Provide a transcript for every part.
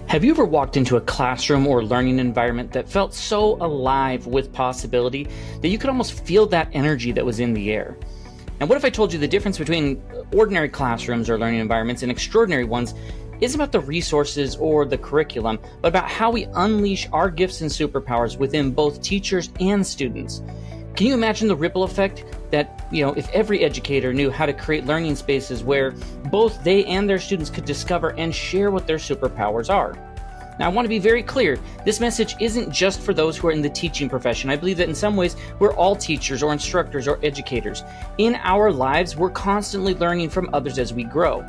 Have you ever walked into a classroom or learning environment that felt so alive with possibility that you could almost feel that energy that was in the air? And what if I told you the difference between ordinary classrooms or learning environments and extraordinary ones isn't about the resources or the curriculum, but about how we unleash our gifts and superpowers within both teachers and students? Can you imagine the ripple effect that, if every educator knew how to create learning spaces where both they and their students could discover and share what their superpowers are? Now, I want to be very clear. This message isn't just for those who are in the teaching profession. I believe that in some ways, we're all teachers or instructors or educators. In our lives, we're constantly learning from others as we grow.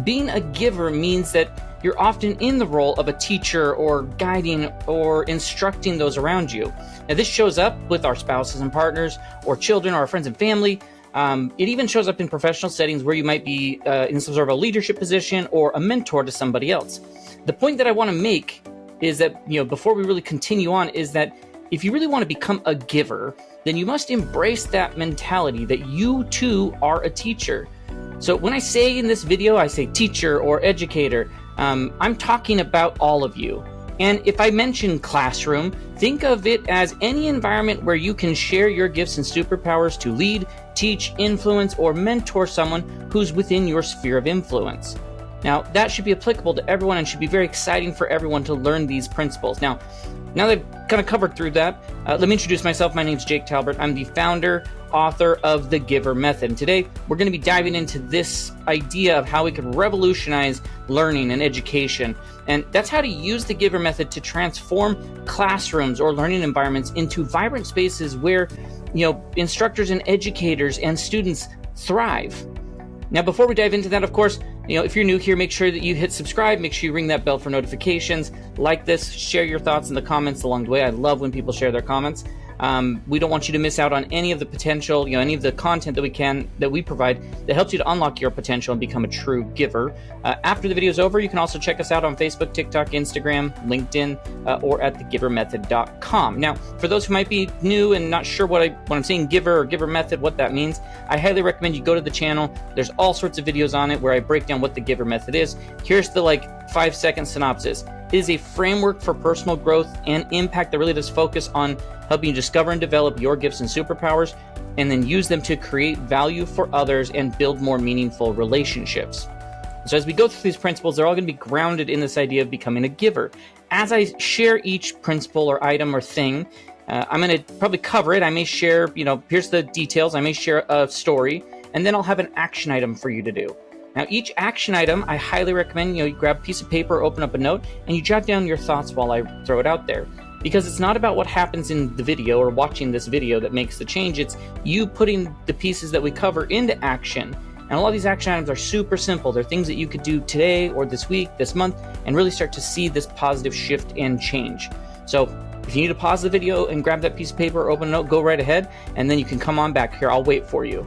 Being a giver means that you're often in the role of a teacher or guiding or instructing those around you. Now, this shows up with our spouses and partners or children or our friends and family. It even shows up in professional settings where you might be in some sort of a leadership position or a mentor to somebody else. The point that I want to make is that, before we really continue on, is that if you really want to become a giver, then you must embrace that mentality that you too are a teacher. So when I say in this video, I say teacher or educator, I'm talking about all of you. And if I mention classroom, think of it as any environment where you can share your gifts and superpowers to lead, teach, influence, or mentor someone who's within your sphere of influence. Now, that should be applicable to everyone and should be very exciting for everyone to learn these principles. Now that I've kind of covered through that, let me introduce myself. My name is Jake Talbert. I'm the founder, author of the GIVER method. And today, we're going to be diving into this idea of how we could revolutionize learning and education. And that's how to use the GIVER method to transform classrooms or learning environments into vibrant spaces where, instructors and educators and students thrive. Now, before we dive into that, of course, if you're new here, make sure that you hit subscribe, make sure you ring that bell for notifications, like this, share your thoughts in the comments along the way. I love when people share their comments. We don't want you to miss out on any of the potential, any of the content that we provide that helps you to unlock your potential and become a true giver. After the video is over, you can also check us out on Facebook, TikTok, Instagram, LinkedIn, or at thegivermethod.com. Now, for those who might be new and not sure when I'm saying giver or giver method, what that means, I highly recommend you go to the channel. There's all sorts of videos on it where I break down what the giver method is. Here's the 5-second synopsis. It is a framework for personal growth and impact that really does focus on helping you discover and develop your gifts and superpowers, and then use them to create value for others and build more meaningful relationships. So as we go through these principles, they're all going to be grounded in this idea of becoming a giver. As I share each principle or item or thing, I'm going to probably cover it. I may share, here's the details. I may share a story, and then I'll have an action item for you to do. Now, each action item, I highly recommend, you grab a piece of paper, open up a note, and you jot down your thoughts while I throw it out there. Because it's not about what happens in the video or watching this video that makes the change. It's you putting the pieces that we cover into action. And a lot of these action items are super simple. They're things that you could do today or this week, this month, and really start to see this positive shift and change. So if you need to pause the video and grab that piece of paper or open a note, go right ahead, and then you can come on back here. I'll wait for you.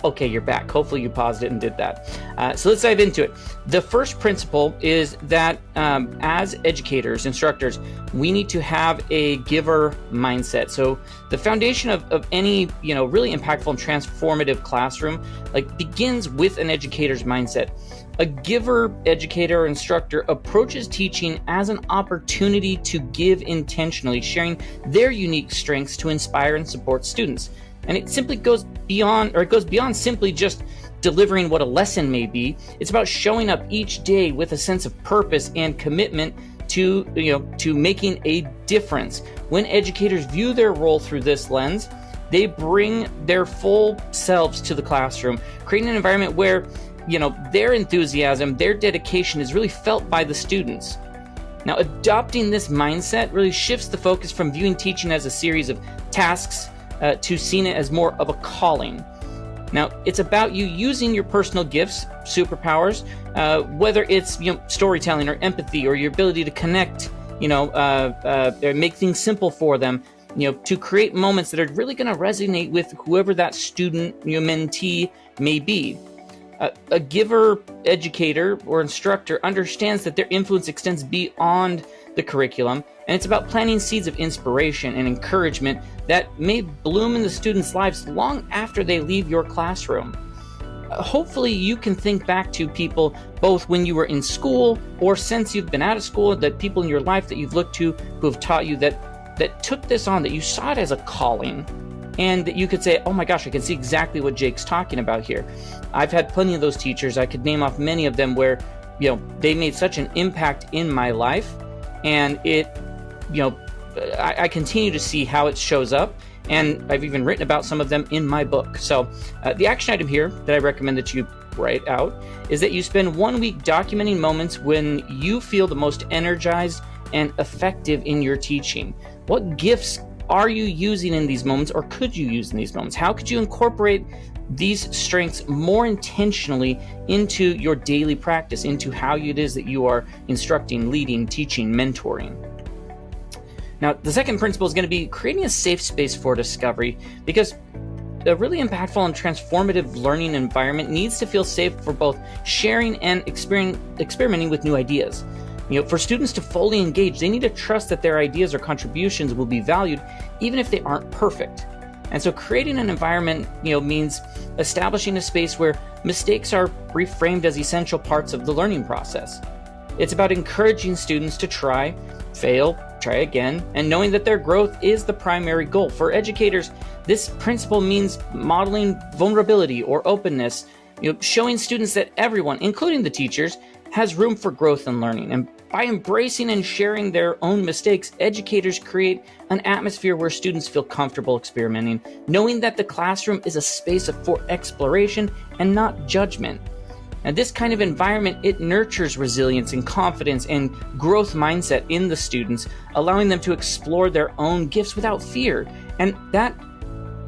Okay, you're back. Hopefully you paused it and did that. So let's dive into it. The first principle is that as educators, instructors, we need to have a giver mindset. So the foundation of any, really impactful and transformative classroom, begins with an educator's mindset. A giver, educator, or instructor approaches teaching as an opportunity to give intentionally, sharing their unique strengths to inspire and support students. And it simply goes beyond simply just delivering what a lesson may be. It's about showing up each day with a sense of purpose and commitment to making a difference. When educators view their role through this lens, they bring their full selves to the classroom, creating an environment where, their enthusiasm, their dedication is really felt by the students. Now, adopting this mindset really shifts the focus from viewing teaching as a series of tasks to seeing it as more of a calling. Now, it's about you using your personal gifts, superpowers, whether it's storytelling or empathy or your ability to connect, make things simple for them, to create moments that are really going to resonate with whoever that student, mentee may be. A giver, educator, or instructor understands that their influence extends beyond the curriculum, and it's about planting seeds of inspiration and encouragement that may bloom in the students' lives long after they leave your classroom. hopefully you can think back to people both when you were in school or since you've been out of school, that people in your life that you've looked to who have taught you that took this on, that you saw it as a calling, and that you could say, oh my gosh, I can see exactly what Jake's talking about here. I've had plenty of those teachers. I could name off many of them where, they made such an impact in my life, and it, I continue to see how it shows up, and I've even written about some of them in my book. So the action item here that I recommend that you write out is that you spend 1 week documenting moments when you feel the most energized and effective in your teaching. What gifts are you using in these moments, or could you use in these moments? How could you incorporate these strengths more intentionally into your daily practice, into how it is that you are instructing, leading, teaching, mentoring? Now, the second principle is going to be creating a safe space for discovery, because a really impactful and transformative learning environment needs to feel safe for both sharing and experimenting with new ideas. For students to fully engage, they need to trust that their ideas or contributions will be valued, even if they aren't perfect. And so creating an environment, means establishing a space where mistakes are reframed as essential parts of the learning process. It's about encouraging students to try, fail, try again, and knowing that their growth is the primary goal. For educators, this principle means modeling vulnerability or openness, showing students that everyone, including the teachers, has room for growth and learning. And by embracing and sharing their own mistakes, educators create an atmosphere where students feel comfortable experimenting, knowing that the classroom is a space for exploration and not judgment. And this kind of environment, it nurtures resilience and confidence and growth mindset in the students, allowing them to explore their own gifts without fear. And that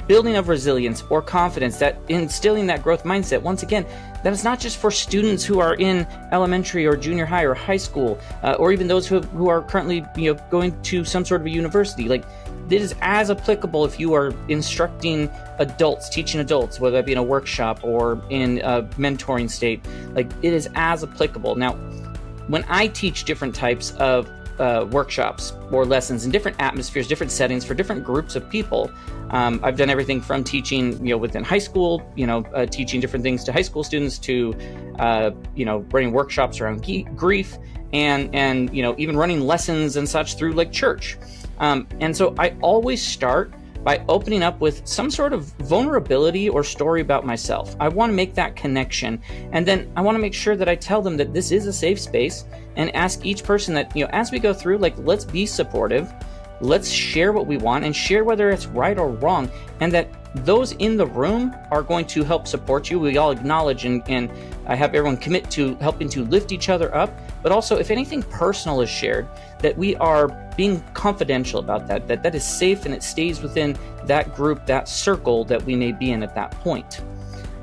building of resilience or confidence, that instilling that growth mindset, once again, that is not just for students who are in elementary or junior high or high school, or even those who are currently going to some sort of a university. Like, this is as applicable if you are instructing adults, teaching adults, whether that be in a workshop or in a mentoring state. Like, it is as applicable. Now, when I teach different types of workshops or lessons in different atmospheres, different settings for different groups of people, I've done everything from teaching, within high school, teaching different things to high school students, to, running workshops around grief, and even running lessons and such through like church. And so I always start by opening up with some sort of vulnerability or story about myself. I want to make that connection. And then I want to make sure that I tell them that this is a safe space, and ask each person that, as we go through, like, let's be supportive, let's share what we want and share whether it's right or wrong, and that those in the room are going to help support you. We all acknowledge and I have everyone commit to helping to lift each other up, but also if anything personal is shared, that we are being confidential about that is safe, and it stays within that group, that circle that we may be in at that point.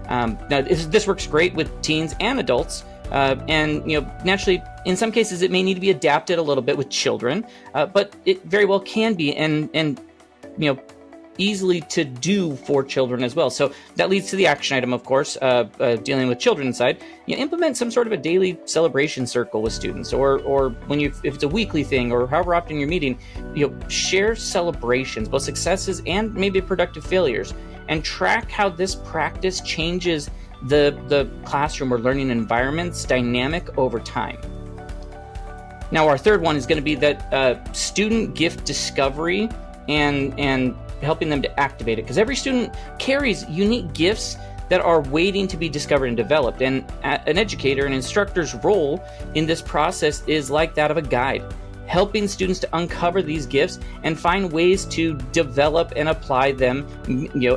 Now, this works great with teens and adults, and naturally, in some cases, it may need to be adapted a little bit with children, but it very well can be, and easily to do for children as well. So that leads to the action item, of course, dealing with children inside. Implement some sort of a daily celebration circle with students, or when if it's a weekly thing, or however often you're meeting, share celebrations, both successes and maybe productive failures, and track how this practice changes the classroom or learning environment's dynamic over time. Now, our third one is going to be that student gift discovery and helping them to activate it, because every student carries unique gifts that are waiting to be discovered and developed. And an educator, an instructor's role in this process is like that of a guide, helping students to uncover these gifts and find ways to develop and apply them,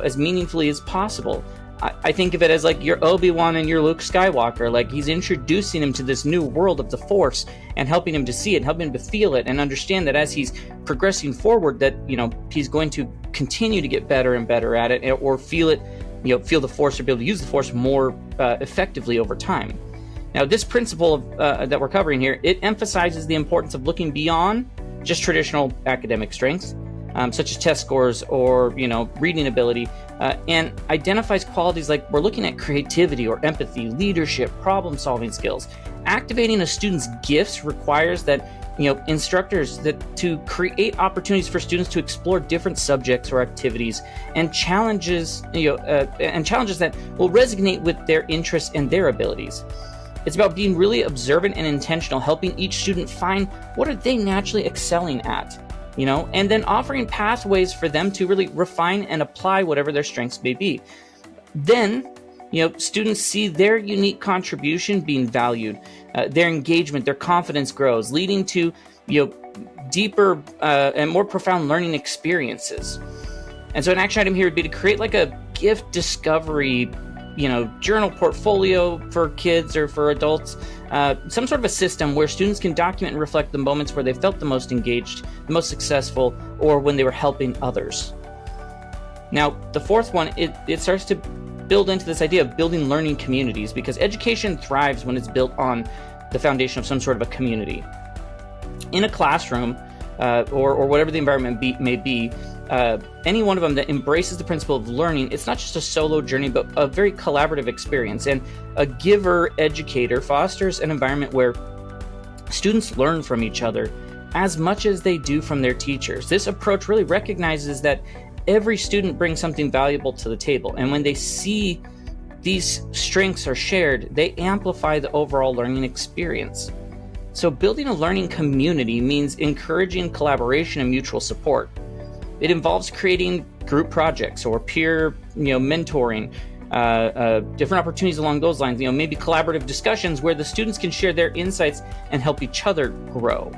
as meaningfully as possible. I think of it as like your Obi-Wan and your Luke Skywalker. Like, he's introducing him to this new world of the Force and helping him to see it, helping him to feel it, and understand that as he's progressing forward, that he's going to continue to get better and better at it, or feel it, feel the Force, or be able to use the Force more effectively over time. Now, this principle that we're covering here, it emphasizes the importance of looking beyond just traditional academic strengths, such as test scores or reading ability, and identifies qualities like we're looking at creativity or empathy, leadership, problem-solving skills. Activating a student's gifts requires that instructors to create opportunities for students to explore different subjects or activities and challenges that will resonate with their interests and their abilities. It's about being really observant and intentional, helping each student find what are they naturally excelling at, and then offering pathways for them to really refine and apply whatever their strengths may be. Then, students see their unique contribution being valued, their engagement, their confidence grows, leading to, deeper and more profound learning experiences. And so an action item here would be to create like a gift discovery journal portfolio for kids or for adults, some sort of a system where students can document and reflect the moments where they felt the most engaged, the most successful, or when they were helping others. Now, the fourth one, it starts to build into this idea of building learning communities, because education thrives when it's built on the foundation of some sort of a community. In a classroom, or whatever the environment may be, any one of them that embraces the principle of learning, it's not just a solo journey, but a very collaborative experience. And a GIVER educator fosters an environment where students learn from each other as much as they do from their teachers. This approach really recognizes that every student brings something valuable to the table. And when they see these strengths are shared, they amplify the overall learning experience. So building a learning community means encouraging collaboration and mutual support. It involves creating group projects or peer, mentoring, different opportunities along those lines, maybe collaborative discussions where the students can share their insights and help each other grow.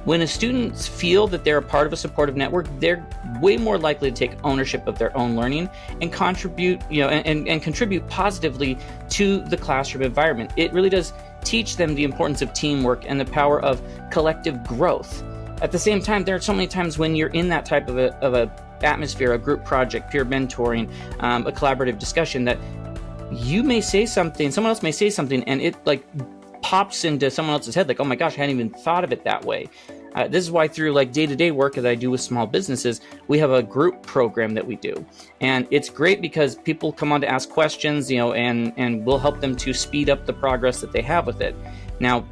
When students feel that they're a part of a supportive network, they're way more likely to take ownership of their own learning and contribute, and contribute positively to the classroom environment. It really does teach them the importance of teamwork and the power of collective growth. At the same time, there are so many times when you're in that type of a atmosphere, a group project, peer mentoring, a collaborative discussion, that you may say something, someone else may say something, and it pops into someone else's head, like, oh my gosh, I hadn't even thought of it that way. This is why through day-to-day work that I do with small businesses, we have a group program that we do. And it's great because people come on to ask questions, and we'll help them to speed up the progress that they have with it. Now,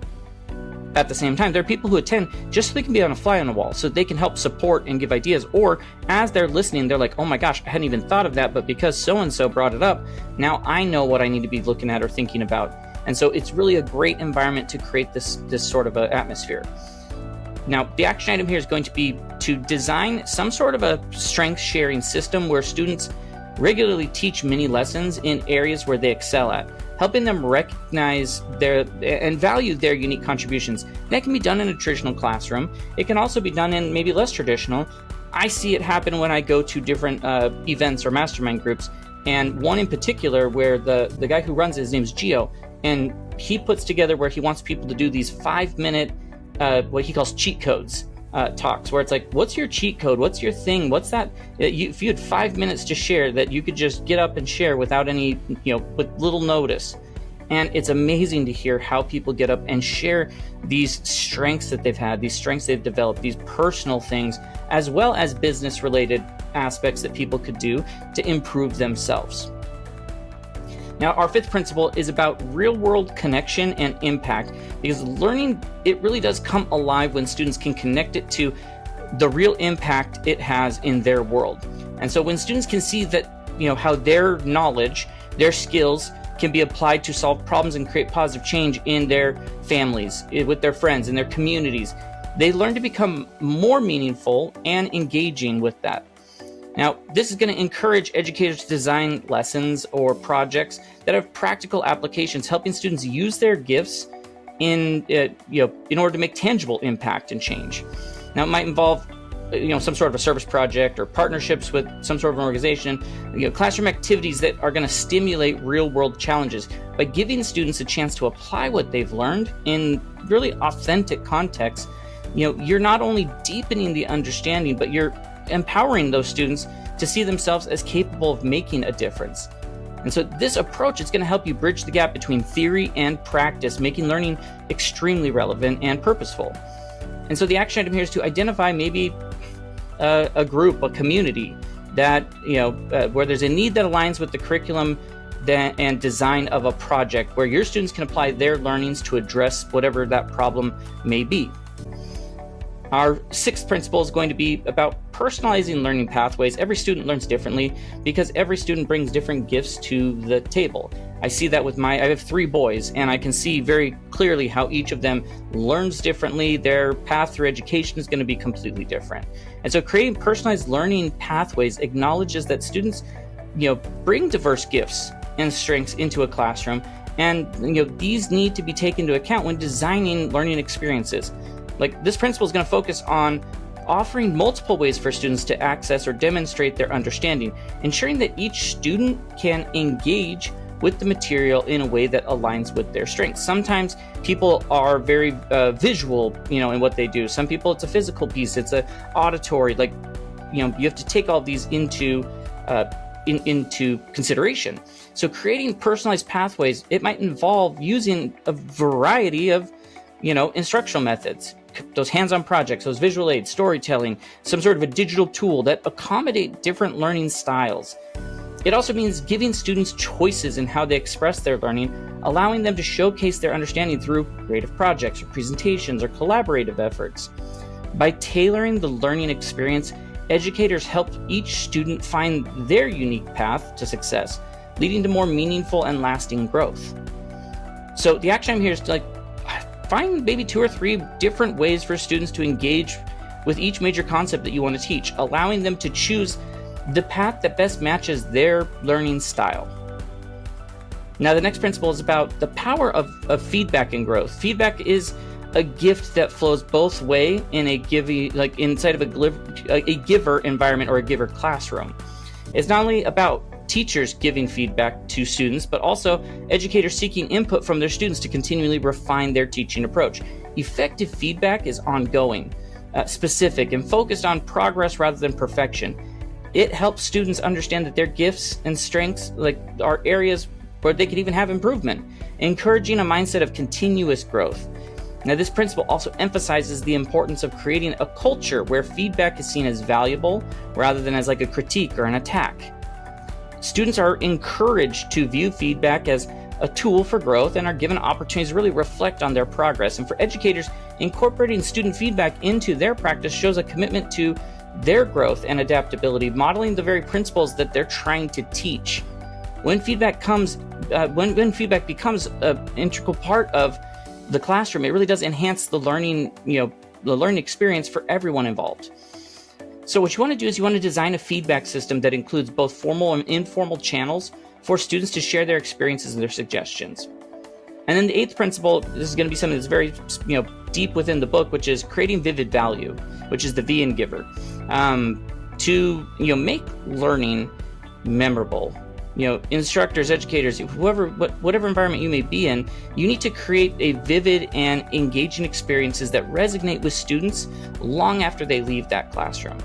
at the same time, there are people who attend just so they can be on a fly on the wall, so they can help support and give ideas. Or as they're listening, they're like, oh my gosh, I hadn't even thought of that, but because so-and-so brought it up, now I know what I need to be looking at or thinking about. And so it's really a great environment to create this sort of an atmosphere. Now, the action item here is going to be to design some sort of a strength sharing system where students regularly teach mini lessons in areas where they excel at, helping them recognize and value their unique contributions. That can be done in a traditional classroom. It can also be done in maybe less traditional. I see it happen when I go to different events or mastermind groups, and one in particular where the guy who runs it, his name is Gio, and he puts together where he wants people to do these 5-minute what he calls cheat codes talks, where it's like, what's your cheat code? What's your thing? What's that? If you had 5 minutes to share that you could just get up and share without any, with little notice. And it's amazing to hear how people get up and share these strengths that they've had, these strengths they've developed, these personal things, as well as business related aspects that people could do to improve themselves. Now, our fifth principle is about real-world connection and impact, because learning, it really does come alive when students can connect it to the real impact it has in their world. And so when students can see that, how their knowledge, their skills can be applied to solve problems and create positive change in their families, with their friends, in their communities, they learn to become more meaningful and engaging with that. Now, this is going to encourage educators to design lessons or projects that have practical applications, helping students use their gifts in order to make tangible impact and change. Now, it might involve some sort of a service project or partnerships with some sort of an organization, classroom activities that are going to stimulate real-world challenges by giving students a chance to apply what they've learned in really authentic contexts. You're not only deepening the understanding, but you're empowering those students to see themselves as capable of making a difference. And so this approach is going to help you bridge the gap between theory and practice, making learning extremely relevant and purposeful. And so the action item here is to identify maybe a group, a community that, where there's a need that aligns with the curriculum and design of a project, where your students can apply their learnings to address whatever that problem may be. Our sixth principle is going to be about personalizing learning pathways. Every student learns differently because every student brings different gifts to the table. I see that with I have 3 boys, and I can see very clearly how each of them learns differently. Their path through education is going to be completely different. And so creating personalized learning pathways acknowledges that students, bring diverse gifts and strengths into a classroom, and these need to be taken into account when designing learning experiences. Like, this principle is going to focus on offering multiple ways for students to access or demonstrate their understanding, ensuring that each student can engage with the material in a way that aligns with their strengths. Sometimes people are very visual, in what they do. Some people, it's a physical piece, it's a auditory. You have to take all these into consideration. So creating personalized pathways, it might involve using a variety of, instructional methods. Those hands-on projects, those visual aids, storytelling, some sort of a digital tool that accommodate different learning styles. It also means giving students choices in how they express their learning, allowing them to showcase their understanding through creative projects or presentations or collaborative efforts. By tailoring the learning experience, educators help each student find their unique path to success, leading to more meaningful and lasting growth. So the action item here is to find maybe 2 or 3 different ways for students to engage with each major concept that you want to teach, allowing them to choose the path that best matches their learning style. Now, the next principle is about the power of feedback and growth. Feedback is a gift that flows both ways in inside of a giver environment or a giver classroom. It's not only about teachers giving feedback to students, but also educators seeking input from their students to continually refine their teaching approach. Effective feedback is ongoing, specific, and focused on progress rather than perfection. It helps students understand that their gifts and strengths are areas where they could even have improvement, encouraging a mindset of continuous growth. Now, this principle also emphasizes the importance of creating a culture where feedback is seen as valuable rather than as a critique or an attack. Students are encouraged to view feedback as a tool for growth and are given opportunities to really reflect on their progress. And for educators, incorporating student feedback into their practice shows a commitment to their growth and adaptability, modeling the very principles that they're trying to teach. When feedback becomes an integral part of the classroom, it really does enhance the learning experience for everyone involved. So what you want to do is you want to design a feedback system that includes both formal and informal channels for students to share their experiences and their suggestions. And then the 8th principle, this is going to be something that's very deep within the book, which is creating vivid value, which is the V in GIVER, to make learning memorable. Instructors, educators, whatever environment you may be in, you need to create a vivid and engaging experiences that resonate with students long after they leave that classroom.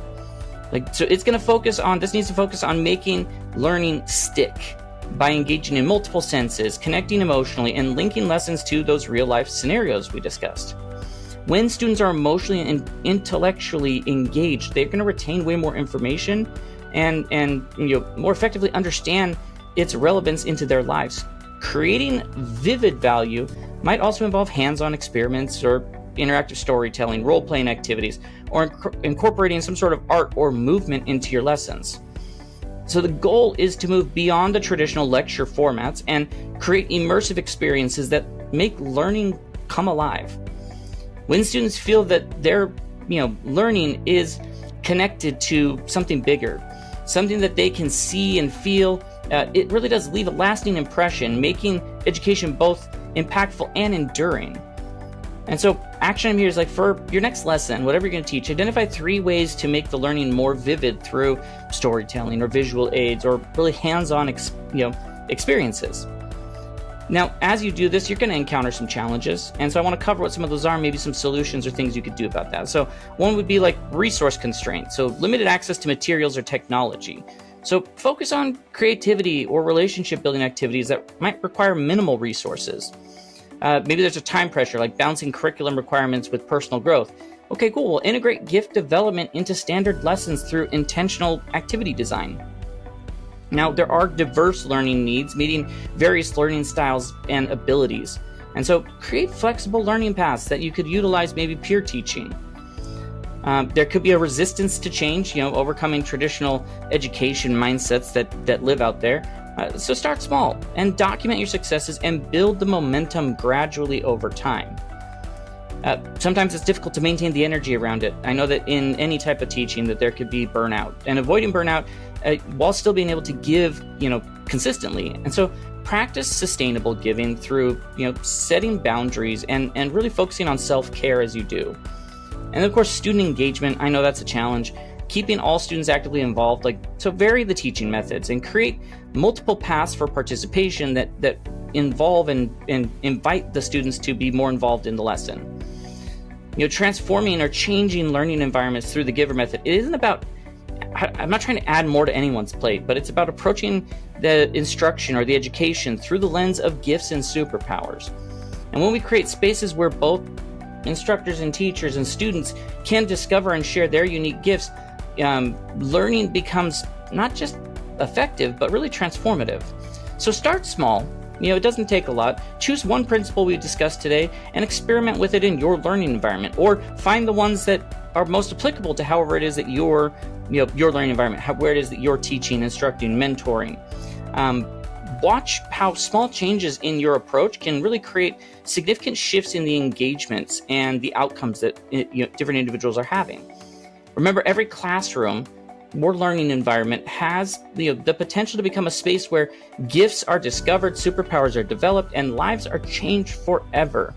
So this needs to focus on making learning stick by engaging in multiple senses, connecting emotionally, and linking lessons to those real-life scenarios we discussed. When students are emotionally and intellectually engaged, they're going to retain way more information and more effectively understand its relevance into their lives. Creating vivid value might also involve hands-on experiments or interactive storytelling, role-playing activities, or incorporating some sort of art or movement into your lessons. So the goal is to move beyond the traditional lecture formats and create immersive experiences that make learning come alive. When students feel that their learning is connected to something bigger, something that they can see and feel, it really does leave a lasting impression, making education both impactful and enduring. And so action item here is for your next lesson, whatever you're going to teach, identify 3 ways to make the learning more vivid through storytelling or visual aids or really hands-on experiences. Now, as you do this, you're going to encounter some challenges. And so I want to cover what some of those are, maybe some solutions or things you could do about that. So one would be resource constraints. So limited access to materials or technology. So focus on creativity or relationship building activities that might require minimal resources. Maybe there's a time pressure, like balancing curriculum requirements with personal growth. Okay, cool. We'll integrate gift development into standard lessons through intentional activity design. Now, there are diverse learning needs, meeting various learning styles and abilities. And so create flexible learning paths that you could utilize, maybe peer teaching. There could be a resistance to change, overcoming traditional education mindsets that live out there. So start small and document your successes and build the momentum gradually over time. Sometimes it's difficult to maintain the energy around it. I know that in any type of teaching that there could be burnout, and avoiding burnout while still being able to give, consistently. And so practice sustainable giving through, setting boundaries and really focusing on self-care as you do. And of course, student engagement, I know that's a challenge. Keeping all students actively involved, so vary the teaching methods and create multiple paths for participation that involve and invite the students to be more involved in the lesson. Transforming or changing learning environments through the GIVER method, it isn't about, I'm not trying to add more to anyone's plate, but it's about approaching the instruction or the education through the lens of gifts and superpowers. And when we create spaces where both instructors and teachers and students can discover and share their unique gifts, learning becomes not just effective, but really transformative. So start small. It doesn't take a lot. Choose one principle we discussed today and experiment with it in your learning environment, or find the ones that are most applicable to however it is that your learning environment, where it is that you're teaching, instructing, mentoring. Watch how small changes in your approach can really create significant shifts in the engagements and the outcomes that different individuals are having. Remember, every classroom or learning environment has the potential to become a space where gifts are discovered, superpowers are developed, and lives are changed forever.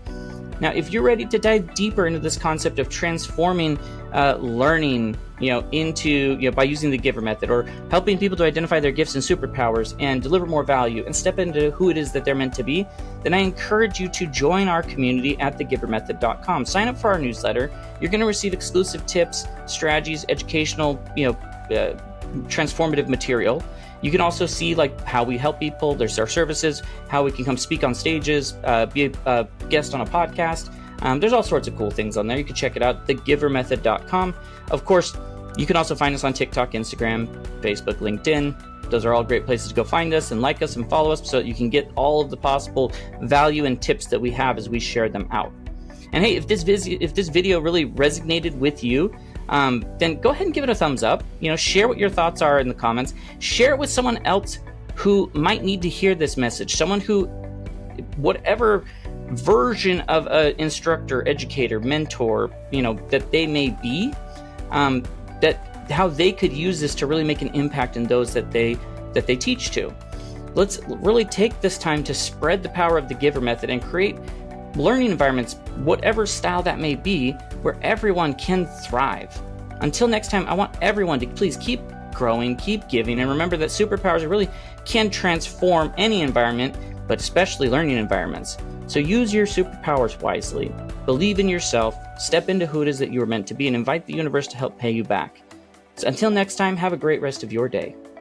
Now, if you're ready to dive deeper into this concept of transforming learning, by using the GIVER method, or helping people to identify their gifts and superpowers and deliver more value and step into who it is that they're meant to be, then I encourage you to join our community at thegivermethod.com. Sign up for our newsletter. You're going to receive exclusive tips, strategies, educational, transformative material. You can also see how we help people. There's our services, how we can come speak on stages, be a guest on a podcast. There's all sorts of cool things on there. You can check it out, thegivermethod.com. Of course, you can also find us on TikTok, Instagram, Facebook, LinkedIn. Those are all great places to go find us and like us and follow us so that you can get all of the possible value and tips that we have as we share them out. And hey, if this video really resonated with you, then go ahead and give it a thumbs up. Share what your thoughts are in the comments. Share it with someone else who might need to hear this message. Someone who, whatever version of an instructor, educator, mentor, that they may be, that how they could use this to really make an impact in those that they teach to. Let's really take this time to spread the power of the GIVER method and create learning environments, whatever style that may be, where everyone can thrive. Until next time, I want everyone to please keep growing, keep giving, and remember that superpowers really can transform any environment, but especially learning environments. So use your superpowers wisely. Believe in yourself, step into who it is that you are meant to be, and invite the universe to help pay you back. So until next time, have a great rest of your day.